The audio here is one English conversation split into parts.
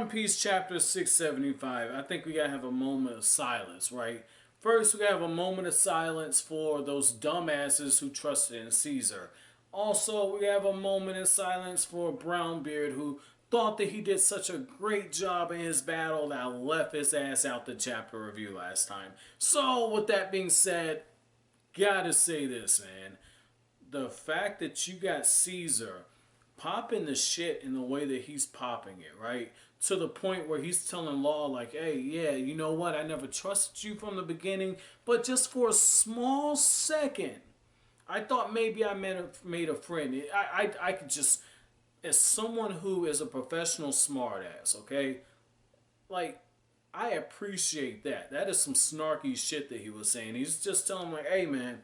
Piece chapter 675, I think we gotta have a moment of silence, right? First, we gotta have a moment of silence for those dumbasses who trusted in Caesar. Also, we have a moment of silence for Brownbeard who thought that he did such a great job in his battle that I left his ass out the chapter review last time. So, with that being said, gotta say this, man. The fact that you got Caesar popping the shit in the way that he's popping it, right? To the point where he's telling Law, like, hey, yeah, you know what? I never trusted you from the beginning, but just for a small second, I thought maybe I made a friend. I could just, as someone who is a professional smartass, okay? Like, I appreciate that. That is some snarky shit that he was saying. He's just telling him, like, hey, man,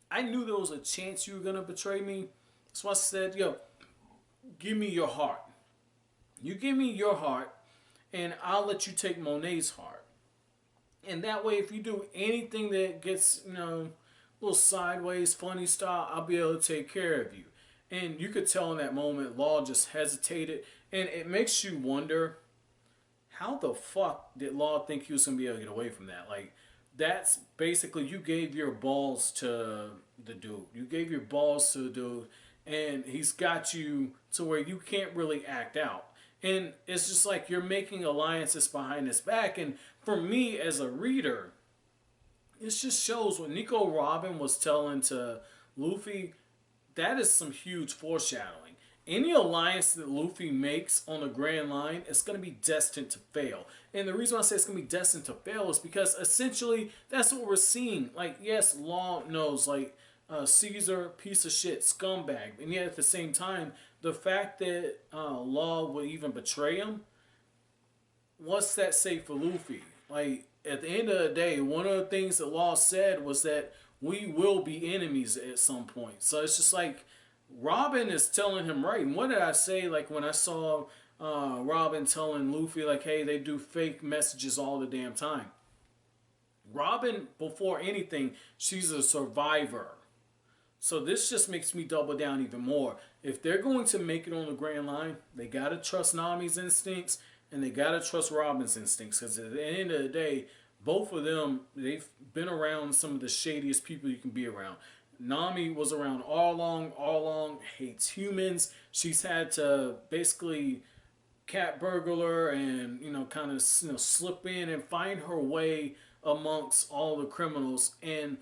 I knew there was a chance you were going to betray me. So I said, yo, give me your heart. You give me your heart, and I'll let you take Monet's heart. And that way, if you do anything that gets, a little sideways, funny style, I'll be able to take care of you. And you could tell in that moment, Law just hesitated. And it makes you wonder, how the fuck did Law think he was going to be able to get away from that? Like, that's basically, you gave your balls to the dude. You gave your balls to the dude, and he's got you to where you can't really act out. And it's just like you're making alliances behind his back. And for me as a reader, it just shows what Nico Robin was telling to Luffy. That is some huge foreshadowing. Any alliance that Luffy makes on the Grand Line is going to be destined to fail. And the reason I say it's going to be destined to fail is because essentially that's what we're seeing. Like, yes, Law knows, like, Caesar, piece of shit, scumbag. And yet at the same time, the fact that Law would even betray him, what's that say for Luffy? Like, at the end of the day, one of the things that Law said was that we will be enemies at some point. So it's just like, Robin is telling him right. And what did I say, like, when I saw Robin telling Luffy, like, hey, they do fake messages all the damn time. Robin, before anything, she's a survivor. So this just makes me double down even more. If they're going to make it on the Grand Line, they got to trust Nami's instincts and they got to trust Robin's instincts. Because at the end of the day, both of them, they've been around some of the shadiest people you can be around. Nami was around all along, hates humans. She's had to basically cat burglar and, kind of, slip in and find her way amongst all the criminals and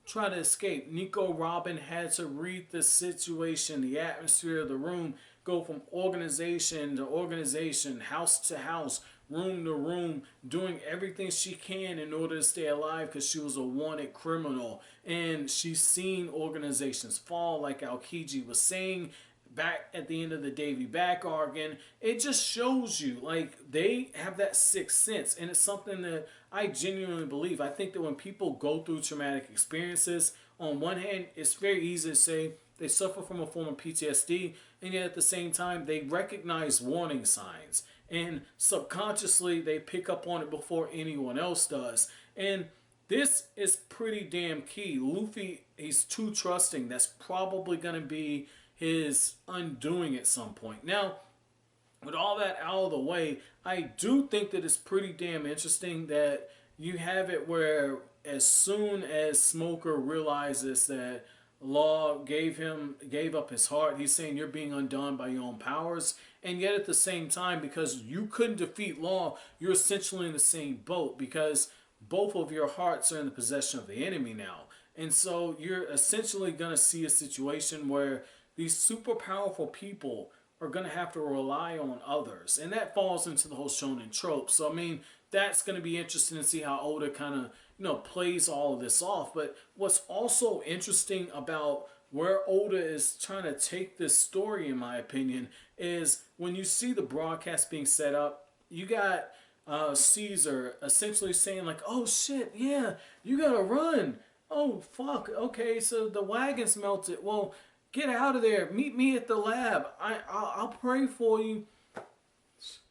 try to escape. Nico Robin had to read the situation, the atmosphere of the room, go from organization to organization, house to house, room to room, doing everything she can in order to stay alive because she was a wanted criminal. And she's seen organizations fall, like Aokiji was saying back at the end of the Davy Back arc. And it just shows you, like, they have that sixth sense. And it's something that I genuinely believe. I think that when people go through traumatic experiences, on one hand, it's very easy to say they suffer from a form of PTSD, and yet at the same time, they recognize warning signs. And subconsciously, they pick up on it before anyone else does. And this is pretty damn key. Luffy, he's too trusting. That's probably going to be his undoing at some point. Now, with all that out of the way, I do think that it's pretty damn interesting that you have it where as soon as Smoker realizes that Law gave up his heart, he's saying you're being undone by your own powers. And yet at the same time, because you couldn't defeat Law, you're essentially in the same boat because both of your hearts are in the possession of the enemy now. And so you're essentially going to see a situation where these super powerful people are going to have to rely on others. And that falls into the whole shonen trope. So, I mean, that's going to be interesting to see how Oda kind of, plays all of this off. But what's also interesting about where Oda is trying to take this story, in my opinion, is when you see the broadcast being set up, you got Caesar essentially saying like, oh shit, yeah, you gotta run. Oh fuck, okay, so the wagon's melted. Well, get out of there. Meet me at the lab. I'll pray for you.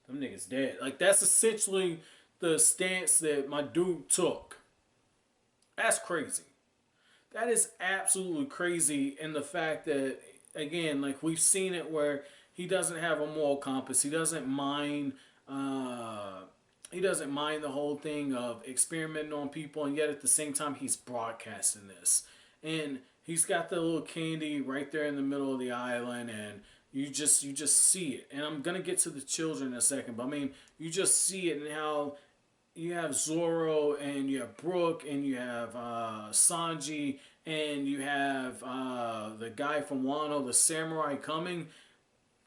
Them niggas dead. Like, that's essentially the stance that my dude took. That's crazy. That is absolutely crazy. And the fact that, again, like, we've seen it where he doesn't have a moral compass. He doesn't mind. Uh, he doesn't mind the whole thing of experimenting on people, and yet at the same time he's broadcasting this, and he's got the little candy right there in the middle of the island, and you just see it. And I'm gonna get to the children in a second, but I mean, you just see it and how you have Zoro and you have Brook and you have Sanji and you have the guy from Wano, the samurai coming.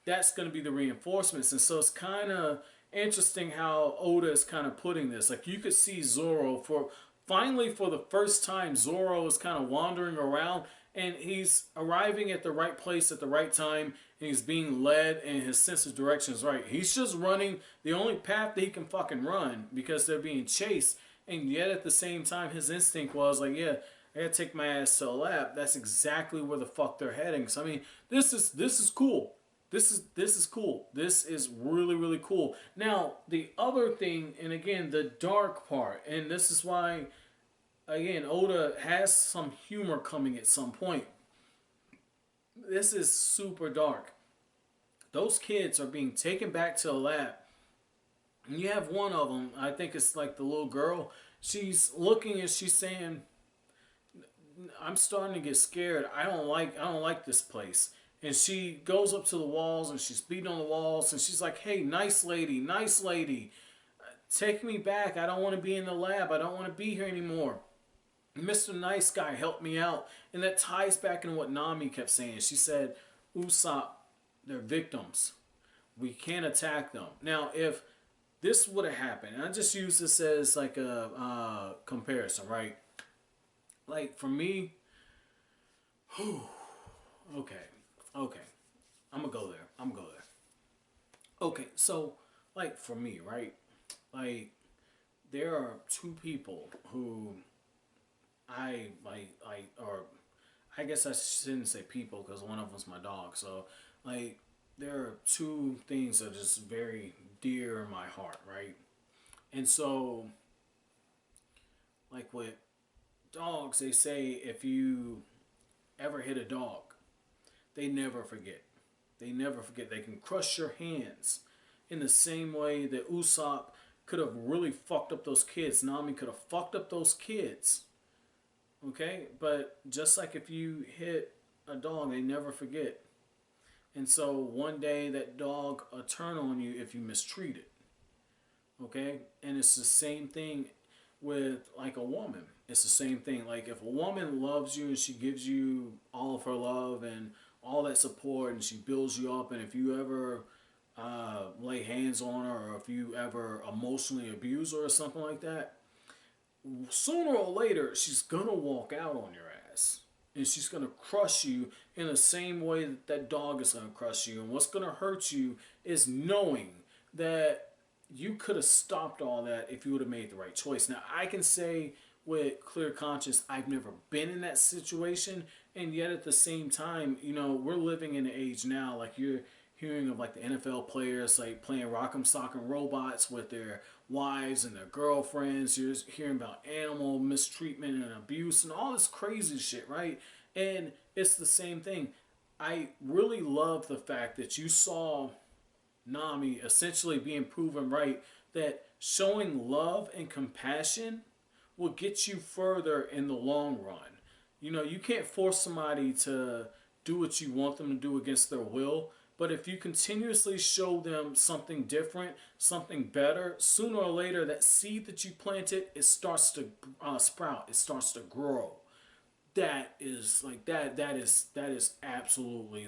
That's going to be the reinforcements. And so it's kind of interesting how Oda is kind of putting this. Like you could see Zoro for the first time, Zoro is kind of wandering around and he's arriving at the right place at the right time and he's being led and his sense of direction is right. He's just running the only path that he can fucking run because they're being chased, and yet at the same time his instinct was like, yeah, I gotta take my ass to a lab. That's exactly where the fuck they're heading. So I mean, this is cool. This is cool. This is really, really cool. Now, the other thing, and again, the dark part, and this is why, again, Oda has some humor coming at some point. This is super dark. Those kids are being taken back to a lab. And you have one of them, I think it's like the little girl. She's looking and she's saying, I'm starting to get scared. I don't like this place. And she goes up to the walls and she's beating on the walls and she's like, hey, nice lady, take me back. I don't want to be in the lab. I don't want to be here anymore. Mr. Nice Guy, help me out. And that ties back into what Nami kept saying. She said, Usopp, they're victims. We can't attack them. Now, if this would have happened, and I just use this as like a comparison, right? Like for me, okay. I'm gonna go there. Okay, so like for me, right? Like there are two people who or I guess I shouldn't say people because one of them's my dog. So like there are two things that are just very dear in my heart, right? And so like with dogs, they say if you ever hit a dog, they never forget. They never forget. They can crush your hands in the same way that Usopp could have really fucked up those kids. Nami could have fucked up those kids. Okay? But just like if you hit a dog, they never forget. And so one day that dog will turn on you if you mistreat it. Okay? And it's the same thing with like a woman. It's the same thing. Like if a woman loves you and she gives you all of her love and all that support and she builds you up, and if you ever lay hands on her or if you ever emotionally abuse her or something like that, sooner or later she's gonna walk out on your ass and she's gonna crush you in the same way that that dog is gonna crush you. And what's gonna hurt you is knowing that you could have stopped all that if you would have made the right choice. Now I can say with clear conscience, I've never been in that situation, and yet at the same time, you know, we're living in an age now, like you're hearing of like the NFL players like playing rock'em sock'em robots with their wives and their girlfriends. You're hearing about animal mistreatment and abuse and all this crazy shit, right? And it's the same thing. I really love the fact that you saw Nami essentially being proven right, that showing love and compassion will get you further in the long run. You know, you can't force somebody to do what you want them to do against their will, but if you continuously show them something different, something better, sooner or later that seed that you planted, it starts to sprout, it starts to grow. That is like that is absolutely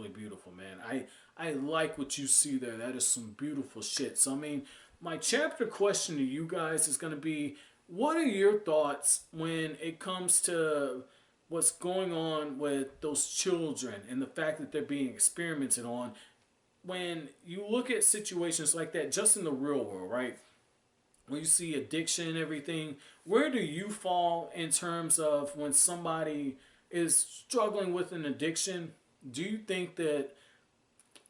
beautiful, man. I like what you see there. That is some beautiful shit. So I mean, my chapter question to you guys is going to be, what are your thoughts when it comes to what's going on with those children and the fact that they're being experimented on? When you look at situations like that just in the real world, right? When you see addiction and everything, where do you fall in terms of when somebody is struggling with an addiction? Do you think that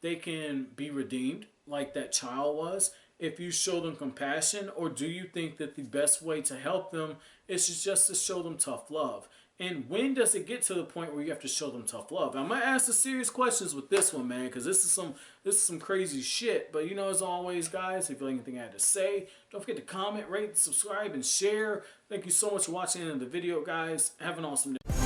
they can be redeemed like that child was if you show them compassion? Or do you think that the best way to help them is just to show them tough love? And when does it get to the point where you have to show them tough love? I'm gonna ask the serious questions with this one, man, because this is some crazy shit. But you know, as always, guys, if you have anything I had to say, don't forget to comment, rate, subscribe, and share. Thank you so much for watching the video, guys. Have an awesome day.